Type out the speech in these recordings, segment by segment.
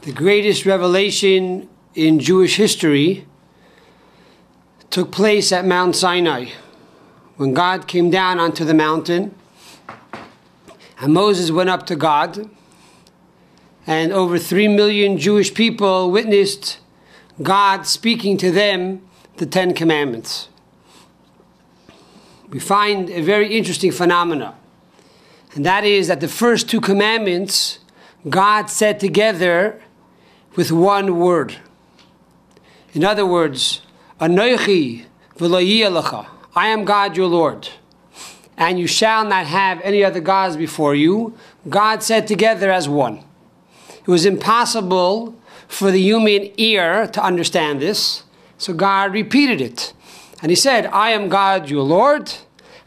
The greatest revelation in Jewish history took place at Mount Sinai, when God came down onto the mountain, and Moses went up to God, and over 3 million Jewish people witnessed God speaking to them the 10 Commandments. We find a very interesting phenomena, and that is that the first 2 commandments God said together with one word. In other words, Anochi v'lo yeh lecha, I am God your Lord, and you shall not have any other gods before you. God said together as one. It was impossible for the human ear to understand this, so God repeated it. And he said, I am God your Lord,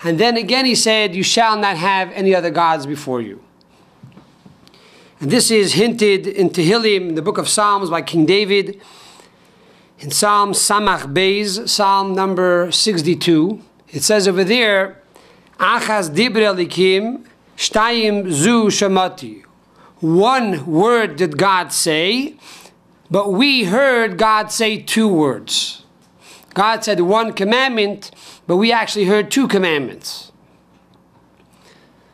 and then again he said, you shall not have any other gods before you. And this is hinted in Tehillim, in the book of Psalms by King David, in Psalm Samach Beis, Psalm number 62. It says over there, Achaz dibre elikim, shtayim zu shamati. One word did God say, but we heard God say 2 words. God said 1 commandment, but we actually heard 2 commandments.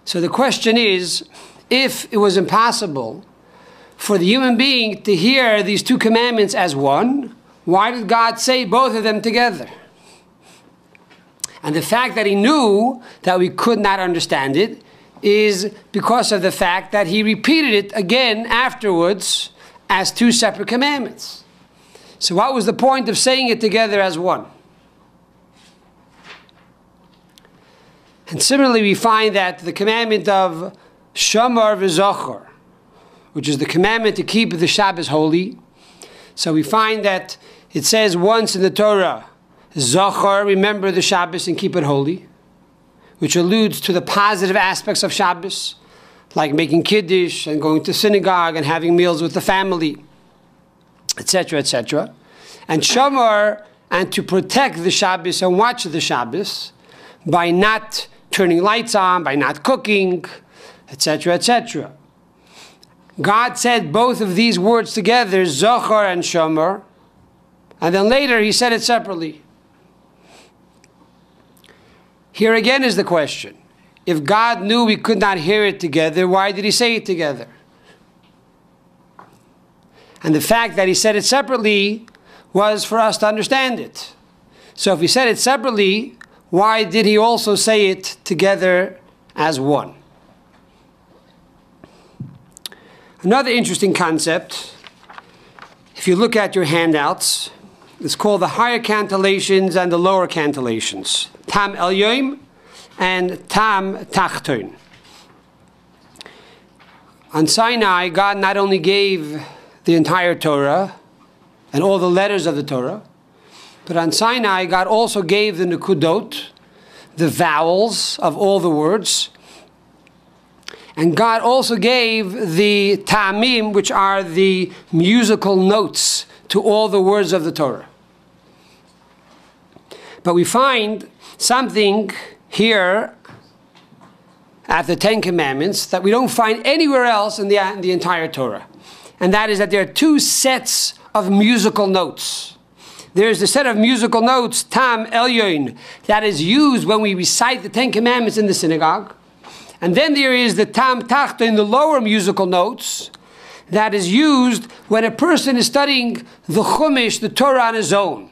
So the question is, if it was impossible for the human being to hear these 2 commandments as one, why did God say both of them together? And the fact that he knew that we could not understand it is because of the fact that he repeated it again afterwards as 2 separate commandments. So what was the point of saying it together as one? And similarly, we find that the commandment of Shamar v'Zachor, which is the commandment to keep the Shabbos holy. So we find that it says once in the Torah, Zachor, remember the Shabbos and keep it holy, which alludes to the positive aspects of Shabbos, like making Kiddush and going to synagogue and having meals with the family, etc., etc. And Shamar, and to protect the Shabbos and watch the Shabbos by not turning lights on, by not cooking, etc., etc. God said both of these words together, Zohar and Shomer, and then later he said it separately. Here again is the question. If God knew we could not hear it together, why did he say it together? And the fact that he said it separately was for us to understand it. So if he said it separately, why did he also say it together as one? Another interesting concept, if you look at your handouts, it's called the higher cantillations and the lower cantillations. Tam Elyoim and Tam Tachton. On Sinai, God not only gave the entire Torah and all the letters of the Torah, but on Sinai, God also gave the Nekudot, the vowels of all the words. And God also gave the ta'amim, which are the musical notes to all the words of the Torah. But we find something here at the 10 Commandments that we don't find anywhere else in the entire Torah. And that is that there are 2 sets of musical notes. There's the set of musical notes, Tam Elyon, that is used when we recite the 10 Commandments in the synagogue. And then there is the Tam Tachton, the lower musical notes, that is used when a person is studying the Chumash, the Torah on his own.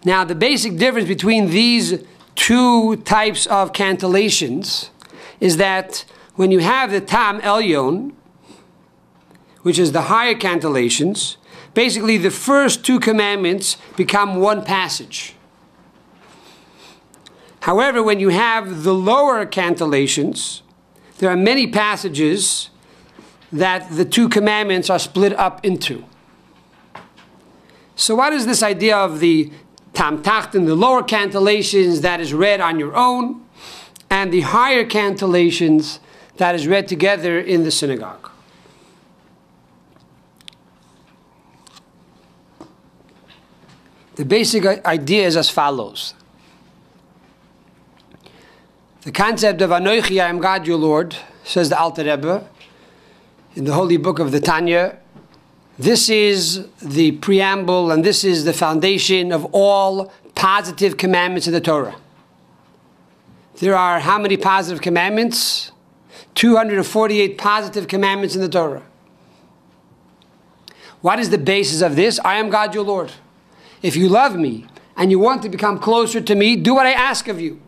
Now, the basic difference between these 2 types of cantillations is that when you have the Tam Elyon, which is the higher cantillations, basically the first 2 commandments become one passage. However, when you have the lower cantillations, there are many passages that the 2 commandments are split up into. So what is this idea of the Tam Tachton, the lower cantillations that is read on your own, and the higher cantillations that is read together in the synagogue? The basic idea is as follows. The concept of Anochi, I am God your Lord, says the Alter Rebbe, in the holy book of the Tanya. This is the preamble and this is the foundation of all positive commandments in the Torah. There are how many positive commandments? 248 positive commandments in the Torah. What is the basis of this? I am God your Lord. If you love me and you want to become closer to me, do what I ask of you.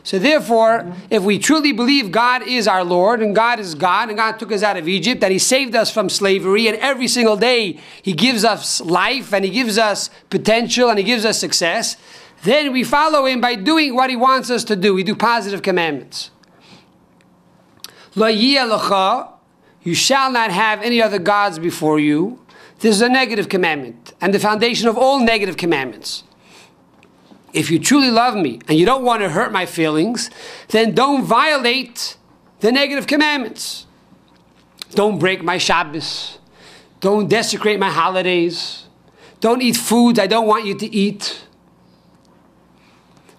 So therefore, if we truly believe God is our Lord, and God is God, and God took us out of Egypt, and He saved us from slavery, and every single day He gives us life, and He gives us potential, and He gives us success, then we follow Him by doing what He wants us to do. We do positive commandments. Lo yeh lecha, you shall not have any other gods before you. This is a negative commandment, and the foundation of all negative commandments. If you truly love me and you don't want to hurt my feelings, then don't violate the negative commandments. Don't break my Shabbos. Don't desecrate my holidays. Don't eat foods I don't want you to eat.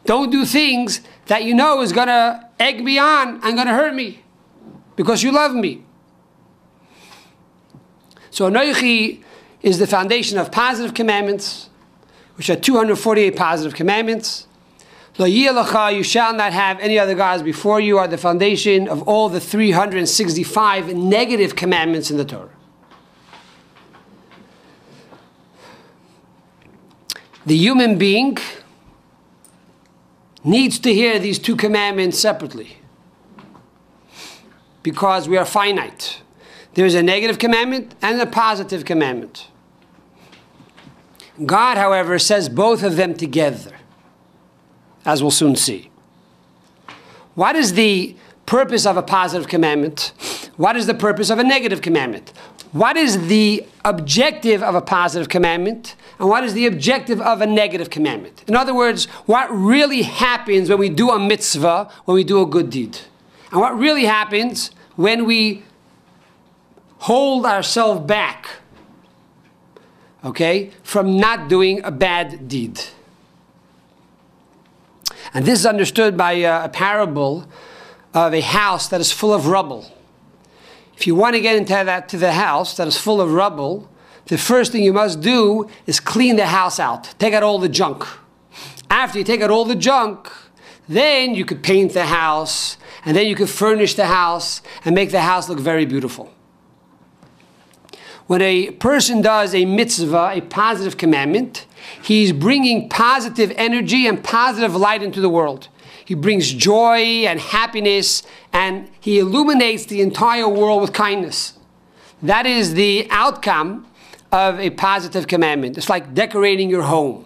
Don't do things that you know is going to egg me on and going to hurt me because you love me. So Anochi is the foundation of positive commandments, which are 248 positive commandments. Lo yeh lecha, you shall not have any other gods before you, are the foundation of all the 365 negative commandments in the Torah. The human being needs to hear these two commandments separately because we are finite. There is a negative commandment and a positive commandment. God, however, says both of them together, as we'll soon see. What is the purpose of a positive commandment? What is the purpose of a negative commandment? What is the objective of a positive commandment? And what is the objective of a negative commandment? In other words, what really happens when we do a mitzvah, when we do a good deed? And what really happens when we hold ourselves back, okay, from not doing a bad deed? And this is understood by a parable of a house that is full of rubble. If you want to get into the house that is full of rubble, the first thing you must do is clean the house out. Take out all the junk. After you take out all the junk, then you could paint the house, and then you could furnish the house and make the house look very beautiful. When a person does a mitzvah, a positive commandment, he's bringing positive energy and positive light into the world. He brings joy and happiness, and he illuminates the entire world with kindness. That is the outcome of a positive commandment. It's like decorating your home.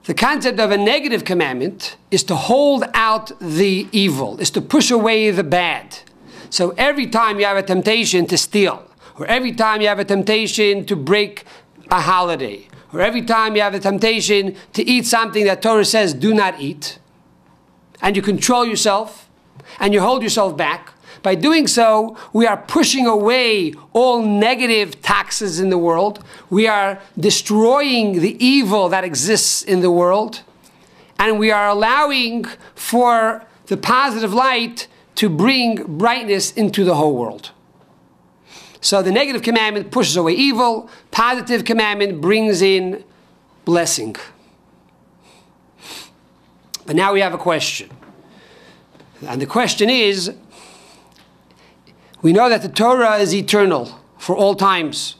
The concept of a negative commandment is to hold out the evil, is to push away the bad. So every time you have a temptation to steal, or every time you have a temptation to break a holiday, or every time you have a temptation to eat something that Torah says do not eat, and you control yourself, and you hold yourself back, by doing so, we are pushing away all negative taxes in the world. We are destroying the evil that exists in the world, and we are allowing for the positive light to bring brightness into the whole world. So the negative commandment pushes away evil. Positive commandment brings in blessing. But now we have a question. And the question is, we know that the Torah is eternal for all times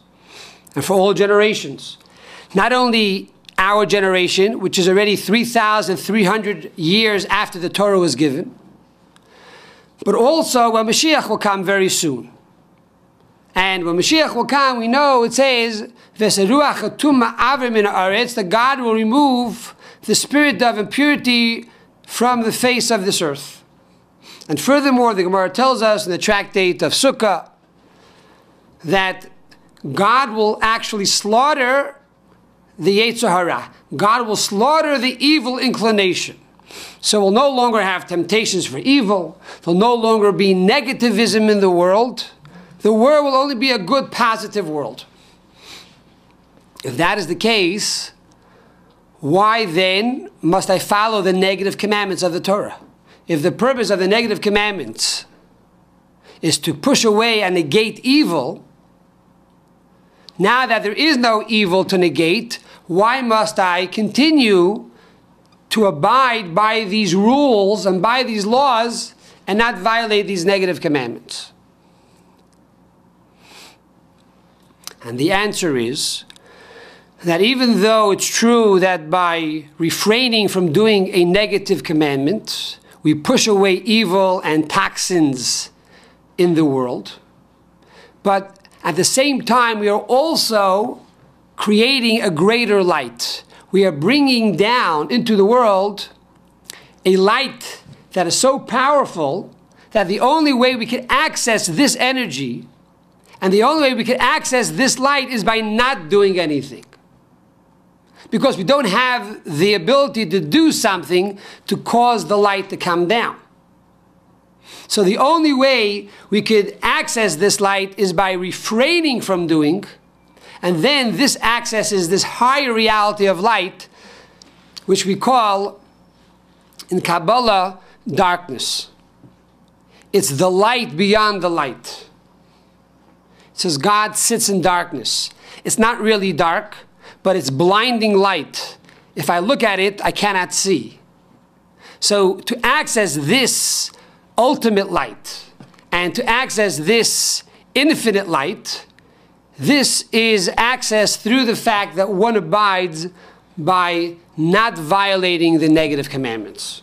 and for all generations. Not only our generation, which is already 3,300 years after the Torah was given, but also when Mashiach will come very soon. And when Mashiach will come, we know it says, that God will remove the spirit of impurity from the face of this earth. And furthermore, the Gemara tells us in the tractate of Sukkah that God will actually slaughter the Yetzer Hara. God will slaughter the evil inclination. So we'll no longer have temptations for evil. There'll no longer be negativism in the world. The world will only be a good, positive world. If that is the case, why then must I follow the negative commandments of the Torah? If the purpose of the negative commandments is to push away and negate evil, now that there is no evil to negate, why must I continue to abide by these rules and by these laws and not violate these negative commandments? And the answer is that even though it's true that by refraining from doing a negative commandment, we push away evil and toxins in the world, but at the same time we are also creating a greater light. We are bringing down into the world a light that is so powerful that the only way we can access this energy and the only way we can access this light is by not doing anything. Because we don't have the ability to do something to cause the light to come down. So the only way we could access this light is by refraining from doing, and then this accesses this higher reality of light, which we call in Kabbalah darkness. It's the light beyond the light. It says God sits in darkness. It's not really dark, but it's blinding light. If I look at it, I cannot see. So to access this ultimate light and to access this infinite light, this is accessed through the fact that one abides by not violating the negative commandments.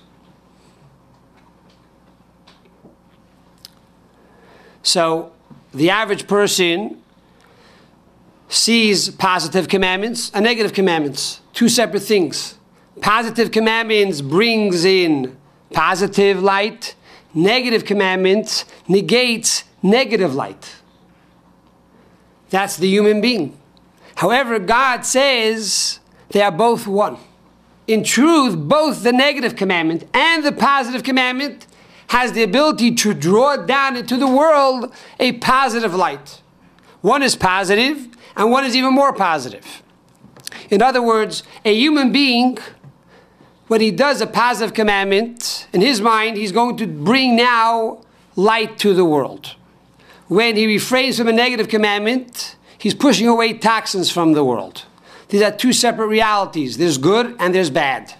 So the average person sees positive commandments and negative commandments, two separate things. Positive commandments brings in positive light. Negative commandments negates negative light. That's the human being. However, God says they are both one. In truth, both the negative commandment and the positive commandment has the ability to draw down into the world a positive light. One is positive and one is even more positive. In other words, a human being, when he does a positive commandment, in his mind, he's going to bring now light to the world. When he refrains from a negative commandment, he's pushing away toxins from the world. These are two separate realities. There's good and there's bad.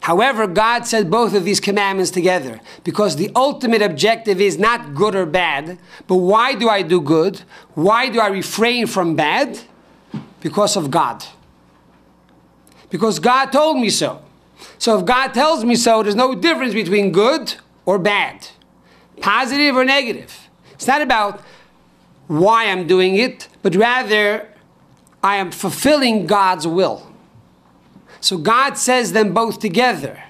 However, God said both of these commandments together because the ultimate objective is not good or bad, but why do I do good? Why do I refrain from bad? Because of God. Because God told me so. So if God tells me so, there's no difference between good or bad, positive or negative. It's not about why I'm doing it, but rather I am fulfilling God's will. So God says them both together.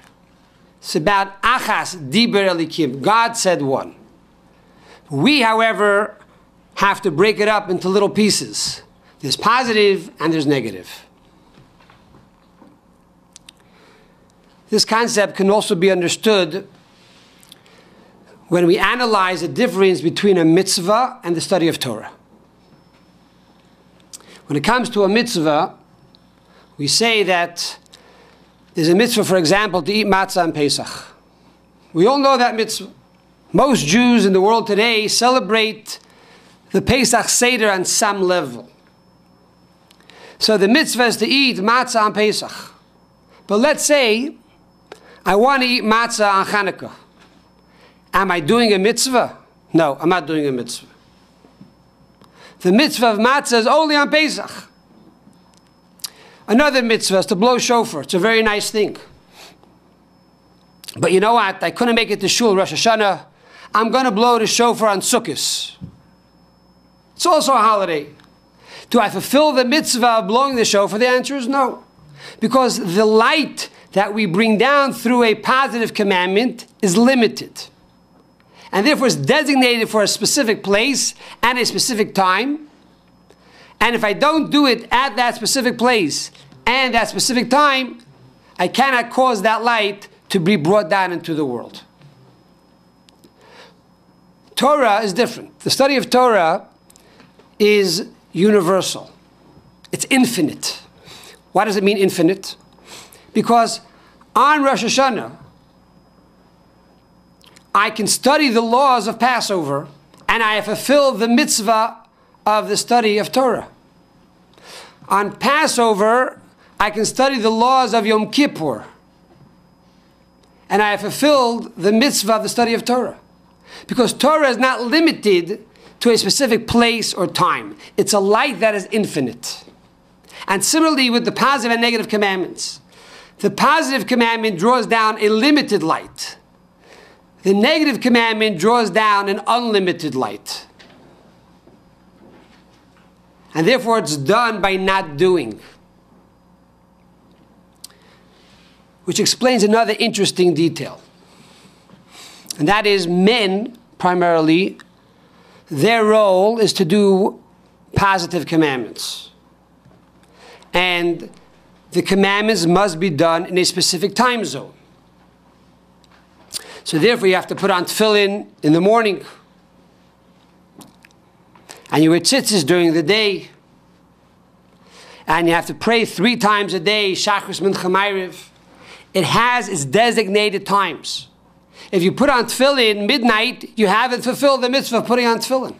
It's about achas diber elikim. God said one. We, however, have to break it up into little pieces. There's positive and there's negative. This concept can also be understood when we analyze the difference between a mitzvah and the study of Torah. When it comes to a mitzvah, we say that there's a mitzvah, for example, to eat matzah on Pesach. We all know that mitzvah. Most Jews in the world today celebrate the Pesach Seder on some level. So the mitzvah is to eat matzah on Pesach. But let's say I want to eat matzah on Hanukkah. Am I doing a mitzvah? No, I'm not doing a mitzvah. The mitzvah of matzah is only on Pesach. Another mitzvah is to blow shofar. It's a very nice thing. But you know what? I couldn't make it to shul Rosh Hashanah. I'm going to blow the shofar on Sukkot. It's also a holiday. Do I fulfill the mitzvah of blowing the shofar? The answer is no. Because the light that we bring down through a positive commandment is limited. And therefore is designated for a specific place and a specific time. And if I don't do it at that specific place and that specific time, I cannot cause that light to be brought down into the world. Torah is different. The study of Torah is universal. It's infinite. Why does it mean infinite? Because on Rosh Hashanah, I can study the laws of Passover, and I have fulfilled the mitzvah of the study of Torah. On Passover, I can study the laws of Yom Kippur, and I have fulfilled the mitzvah of the study of Torah. Because Torah is not limited to a specific place or time. It's a light that is infinite. And similarly with the positive and negative commandments. The positive commandment draws down a limited light. The negative commandment draws down an unlimited light. And therefore it's done by not doing. Which explains another interesting detail. And that is men, primarily, their role is to do positive commandments. And the commandments must be done in a specific time zone. So therefore you have to put on tefillin in the morning. And you wear tzitzis during the day. And you have to pray 3 times a day, Shachris, Mincha, Ma'ariv. It has its designated times. If you put on tefillin midnight, you haven't fulfilled the mitzvah of putting on tefillin.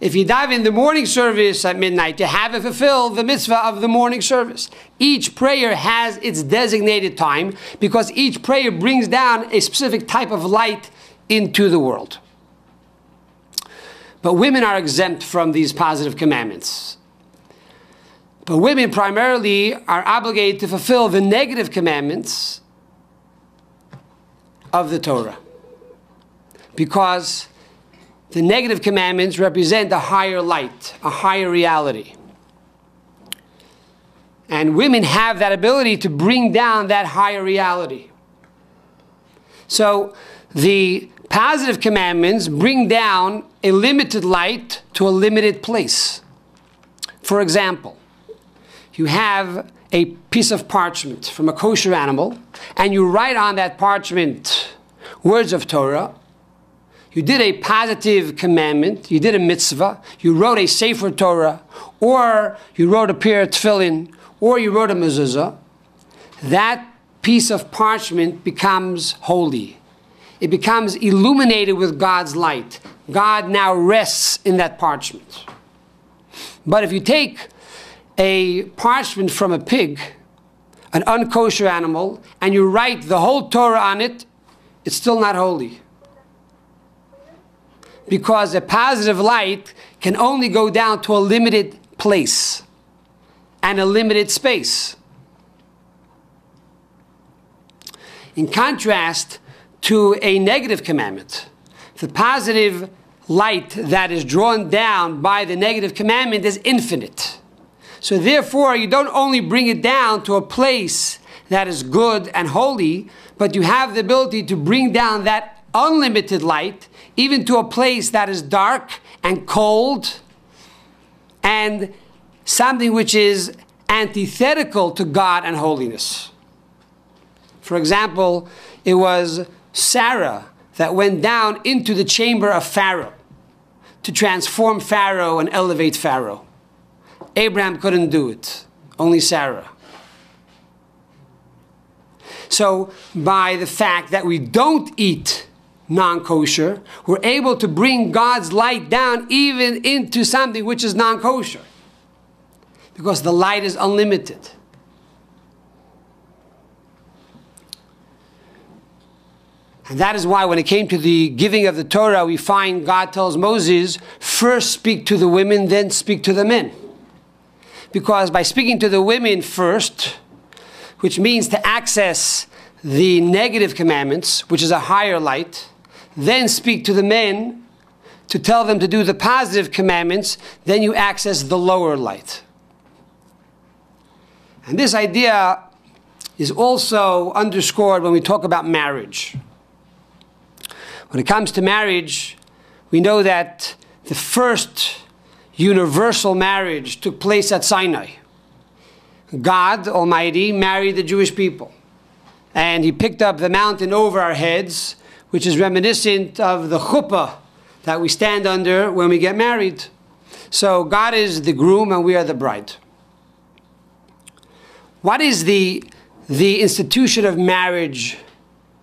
If you dive in the morning service at midnight, you haven't fulfilled the mitzvah of the morning service. Each prayer has its designated time because each prayer brings down a specific type of light into the world. But women are exempt from these positive commandments. But women primarily are obligated to fulfill the negative commandments of the Torah. Because the negative commandments represent a higher light, a higher reality. And women have that ability to bring down that higher reality. So the positive commandments bring down a limited light to a limited place. For example, you have a piece of parchment from a kosher animal, and you write on that parchment words of Torah. You did a positive commandment, you did a mitzvah, you wrote a Sefer Torah, or you wrote a pair of tefillin, or you wrote a mezuzah. That piece of parchment becomes holy. It becomes illuminated with God's light. God now rests in that parchment. But if you take a parchment from a pig, an unkosher animal, and you write the whole Torah on it, it's still not holy. Because a positive light can only go down to a limited place and a limited space. In contrast to a negative commandment, the positive light that is drawn down by the negative commandment is infinite. So therefore, you don't only bring it down to a place that is good and holy, but you have the ability to bring down that unlimited light even to a place that is dark and cold and something which is antithetical to God and holiness. For example, it was Sarah that went down into the chamber of Pharaoh to transform Pharaoh and elevate Pharaoh. Abraham couldn't do it, only Sarah. So by the fact that we don't eat non-kosher, we're able to bring God's light down even into something which is non-kosher. Because the light is unlimited. And that is why when it came to the giving of the Torah, we find God tells Moses, first speak to the women, then speak to the men. Because by speaking to the women first, which means to access the negative commandments, which is a higher light, then speak to the men to tell them to do the positive commandments, then you access the lower light. And this idea is also underscored when we talk about marriage. When it comes to marriage, we know that the first universal marriage took place at Sinai. God Almighty married the Jewish people. And he picked up the mountain over our heads, which is reminiscent of the chuppah that we stand under when we get married. So God is the groom and we are the bride. What is the institution of marriage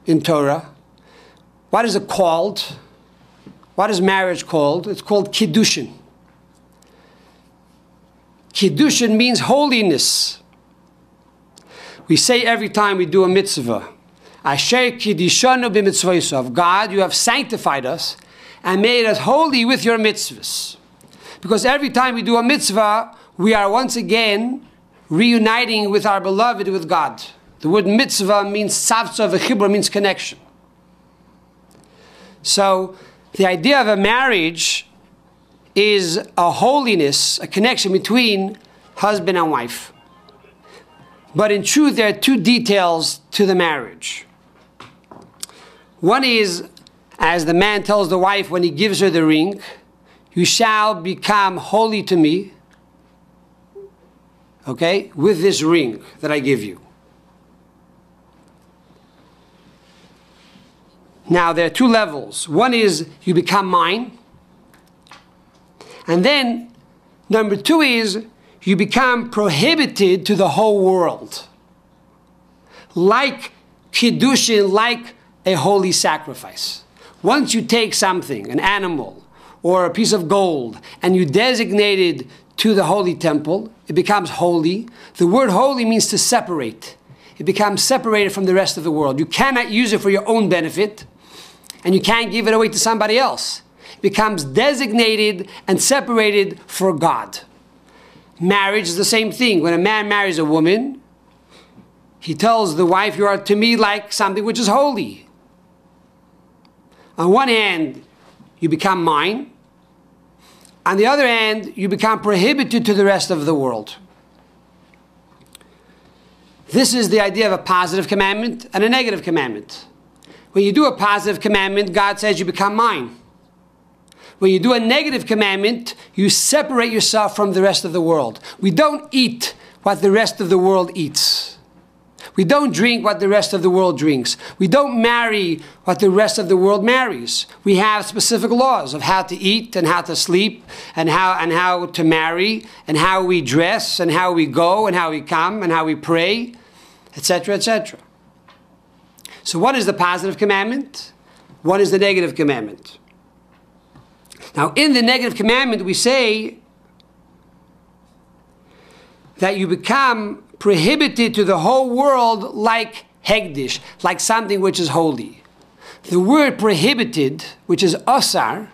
in Torah? What is it called? What is marriage called? It's called Kiddushin. Kiddushin means holiness. We say every time we do a mitzvah, Asher kiddishanu b'mitzvayso. God, you have sanctified us and made us holy with your mitzvahs. Because every time we do a mitzvah, we are once again reuniting with our beloved, with God. The word mitzvah means tzavtza, v'chibra means connection. So the idea of a marriage is a holiness, a connection between husband and wife. But in truth, there are two details to the marriage. One is, as the man tells the wife when he gives her the ring, you shall become holy to me, okay, with this ring that I give you. Now, there are two levels. One is you become mine. And then, number two is you become prohibited to the whole world. Like Kiddushin, like a holy sacrifice. Once you take something, an animal, or a piece of gold, and you designate it to the holy temple, it becomes holy. The word holy means to separate. It becomes separated from the rest of the world. You cannot use it for your own benefit, and you can't give it away to somebody else. It becomes designated and separated for God. Marriage is the same thing. When a man marries a woman, he tells the wife, you are to me like something which is holy. On one hand, you become mine. On the other hand, you become prohibited to the rest of the world. This is the idea of a positive commandment and a negative commandment. When you do a positive commandment, God says you become mine. When you do a negative commandment, you separate yourself from the rest of the world. We don't eat what the rest of the world eats. We don't drink what the rest of the world drinks. We don't marry what the rest of the world marries. We have specific laws of how to eat and how to sleep and how to marry and how we dress and how we go and how we come and how we pray, etc., etc. So what is the positive commandment? What is the negative commandment? Now, in the negative commandment, we say that you become prohibited to the whole world like hegdish, like something which is holy. The word prohibited, which is asar,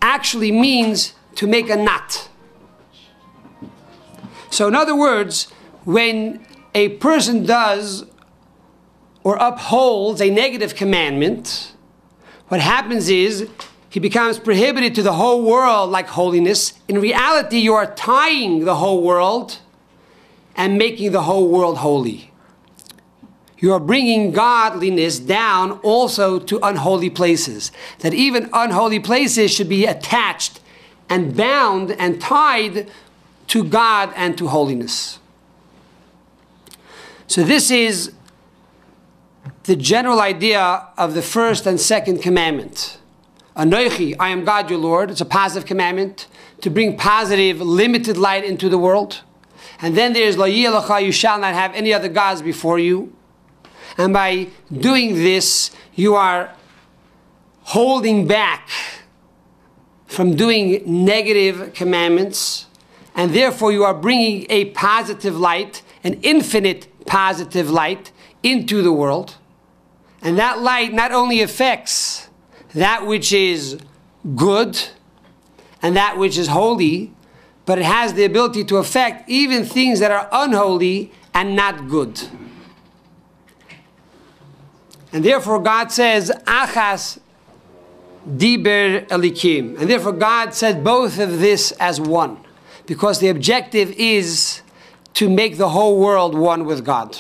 actually means to make a knot. So in other words, when a person does or upholds a negative commandment, what happens is he becomes prohibited to the whole world like holiness. In reality, you are tying the whole world and making the whole world holy. You are bringing godliness down also to unholy places. That even unholy places should be attached and bound and tied to God and to holiness. So this is the general idea of the first and second commandment. Anochi, I am God your Lord. It's a positive commandment to bring positive, limited light into the world. And then there's Lo yeh lecha, you shall not have any other gods before you. And by doing this, you are holding back from doing negative commandments. And therefore you are bringing a positive light, an infinite positive light into the world. And that light not only affects that which is good and that which is holy, but it has the ability to affect even things that are unholy and not good. And therefore God says, Achas diber elikim. And therefore God said both of this as one, because the objective is to make the whole world one with God.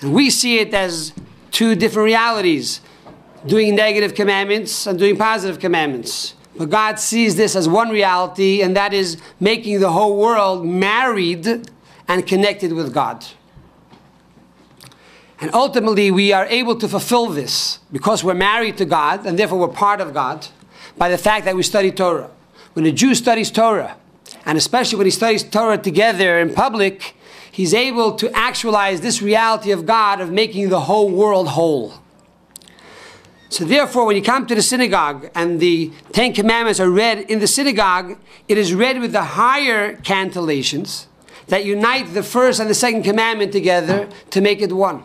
And we see it as two different realities, doing negative commandments and doing positive commandments. But God sees this as one reality, and that is making the whole world married and connected with God. And ultimately, we are able to fulfill this because we're married to God, and therefore we're part of God, by the fact that we study Torah. When a Jew studies Torah, and especially when he studies Torah together in public, he's able to actualize this reality of God of making the whole world whole. So therefore, when you come to the synagogue and the 10 Commandments are read in the synagogue, it is read with the higher cantillations that unite the first and the second commandment together to make it one.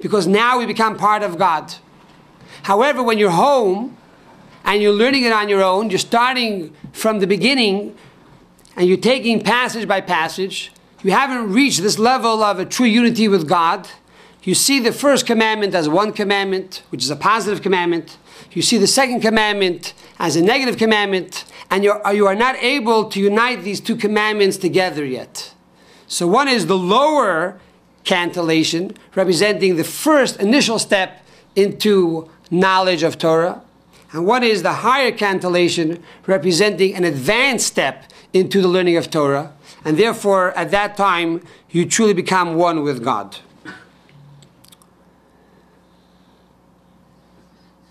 Because now we become part of God. However, when you're home and you're learning it on your own, you're starting from the beginning and you're taking passage by passage, you haven't reached this level of a true unity with God. You see the first commandment as one commandment, which is a positive commandment. You see the second commandment as a negative commandment, and you are not able to unite these two commandments together yet. So one is the lower cantillation, representing the first initial step into knowledge of Torah, and one is the higher cantillation, representing an advanced step into the learning of Torah, and therefore at that time you truly become one with God.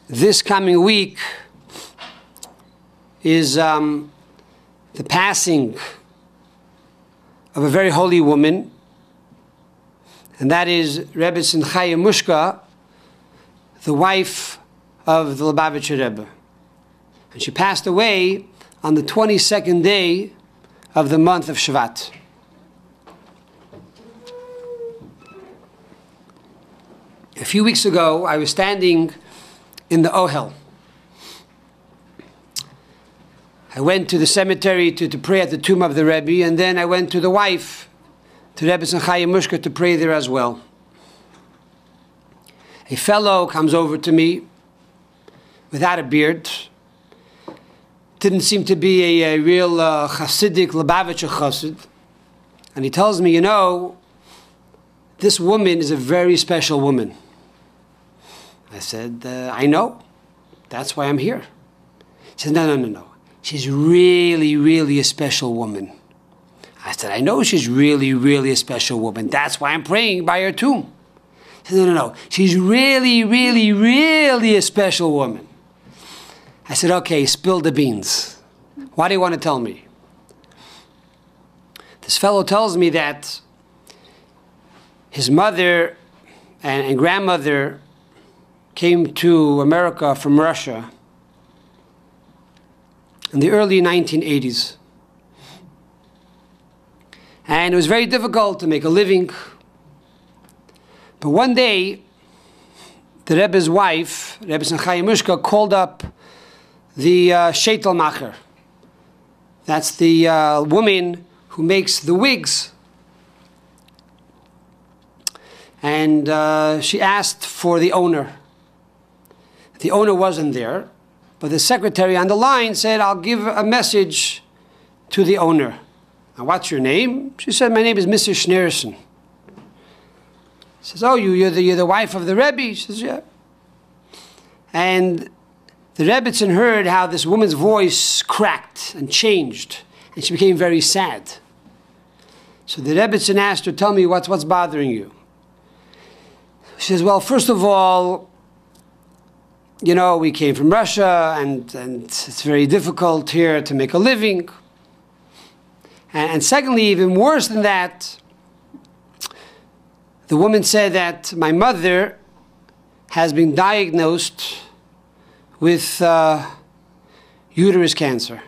This coming week is the passing of a very holy woman, and that is Rebbe Simchaya Mushka, the wife of the Lubavitcher Rebbe. And she passed away on the 22nd day of the month of Shvat. A few weeks ago, I was standing in the Ohel. I went to the cemetery to pray at the tomb of the Rebbe, and then I went to the wife, to Rebbe Simchaya Mushka, to pray there as well. A fellow comes over to me without a beard. Didn't seem to be a real Hasidic Lubavitcher Chassid. And he tells me, you know, this woman is a very special woman. I said, I know. That's why I'm here. He said, no. She's really, really a special woman. I said, I know she's really, really a special woman. That's why I'm praying by her tomb. He said, no. She's really, really, really a special woman. I said, okay, spill the beans. What do you want to tell me? This fellow tells me that his mother and grandmother came to America from Russia in the early 1980s. And it was very difficult to make a living. But one day, the Rebbe's wife, Rebbe Simchaya Mushka, called up the Shetelmacher. That's the woman who makes the wigs. And she asked for the owner. The owner wasn't there, but the secretary on the line said, I'll give a message to the owner. Now, what's your name? She said, my name is Mrs. Schneerson. He says, oh, you're the wife of the Rebbe? She says, yeah. And the Rebbitzin heard how this woman's voice cracked and changed, and she became very sad. So the Rebbitzin asked her, tell me what's bothering you? She says, well, first of all, you know, we came from Russia, and it's very difficult here to make a living. And secondly, even worse than that, the woman said that my mother has been diagnosed with uterus cancer.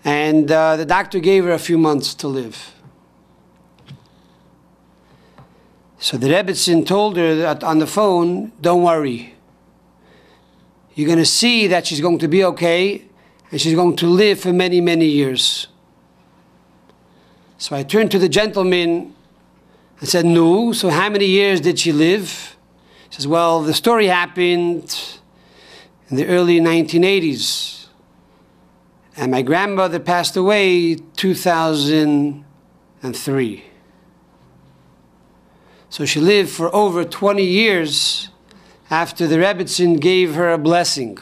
And the doctor gave her a few months to live. So the Rebbitzin told her that on the phone, don't worry. You're going to see that she's going to be okay, and she's going to live for many, many years. So I turned to the gentleman and said, no, so how many years did she live? He says, well, the story happened in the early 1980s. And my grandmother passed away 2003. So she lived for over 20 years after the Rebbitzin gave her a blessing.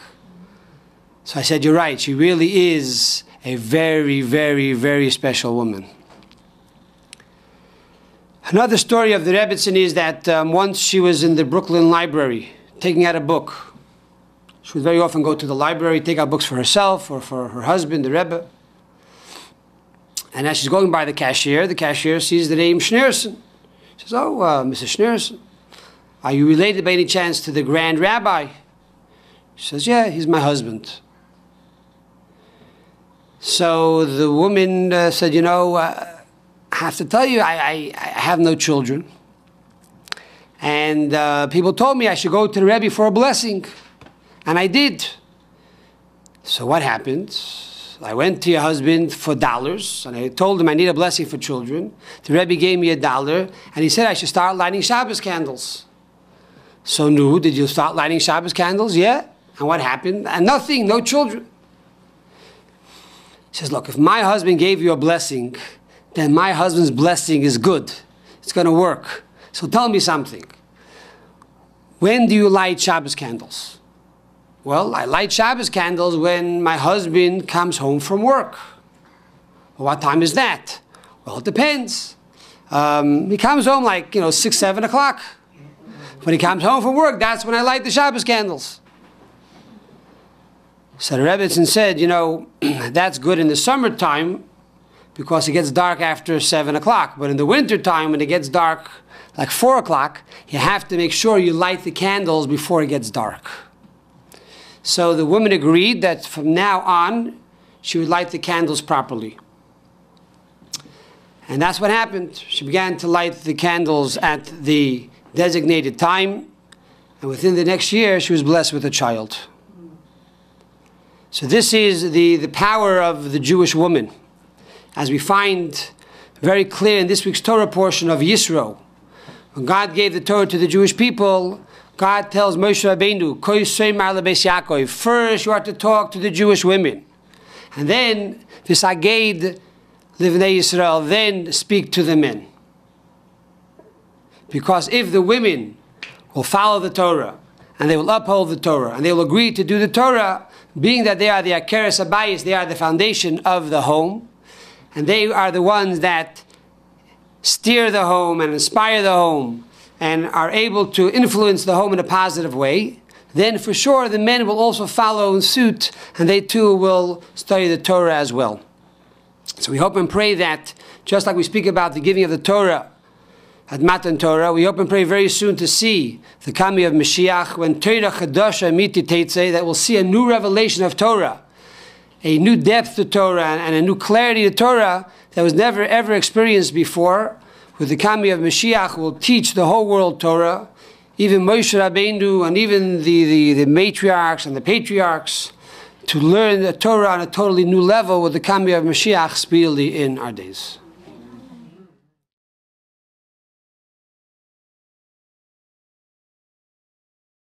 So I said, you're right, she really is a very, very, very special woman. Another story of the Rebbitzin is that once she was in the Brooklyn library, taking out a book. She would very often go to the library, take out books for herself or for her husband, the Rebbe. And as she's going by the cashier sees the name Schneerson. She says, oh, Mrs. Schneerson. are you related by any chance to the Grand Rabbi? She says, yeah, he's my husband. So the woman said, you know, I have to tell you, I have no children. And people told me I should go to the Rebbe for a blessing. And I did. So what happened? I went to your husband for dollars, and I told him I need a blessing for children. The Rebbe gave me $1, and he said I should start lighting Shabbos candles. So, no, did you start lighting Shabbos candles? Yeah. And what happened? And nothing, no children. He says, look, if my husband gave you a blessing, then my husband's blessing is good. It's going to work. So tell me something. When do you light Shabbos candles? Well, I light Shabbos candles when my husband comes home from work. Well, what time is that? Well, it depends. He comes home like, 6, 7 o'clock. When he comes home from work, that's when I light the Shabbos candles. So the Rebbetzin said, that's good in the summertime because it gets dark after 7 o'clock. But in the wintertime, when it gets dark like 4 o'clock, you have to make sure you light the candles before it gets dark. So the woman agreed that from now on, she would light the candles properly. And that's what happened. She began to light the candles at the designated time. And within the next year, she was blessed with a child. So this is the power of the Jewish woman. As we find very clear in this week's Torah portion of Yitro. When God gave the Torah to the Jewish people, God tells Moshe Rabbeinu, first you are to talk to the Jewish women. And then, V'saged livnei Yisrael, then speak to the men. Because if the women will follow the Torah, and they will uphold the Torah, and they will agree to do the Torah, being that they are the Akeres Habayis, they are the foundation of the home, and they are the ones that steer the home and inspire the home, and are able to influence the home in a positive way, then for sure the men will also follow in suit, and they too will study the Torah as well. So we hope and pray that, just like we speak about the giving of the Torah, at Matan Torah, we hope and pray very soon to see the coming of Mashiach, when Torah Chadasha Miti Teitzei, that we'll see a new revelation of Torah, a new depth to Torah, and a new clarity to Torah that was never ever experienced before. With the coming of Mashiach, will teach the whole world Torah, even Moshe Rabbeinu and even the matriarchs and the patriarchs, to learn the Torah on a totally new level with the coming of Mashiach speedily in our days.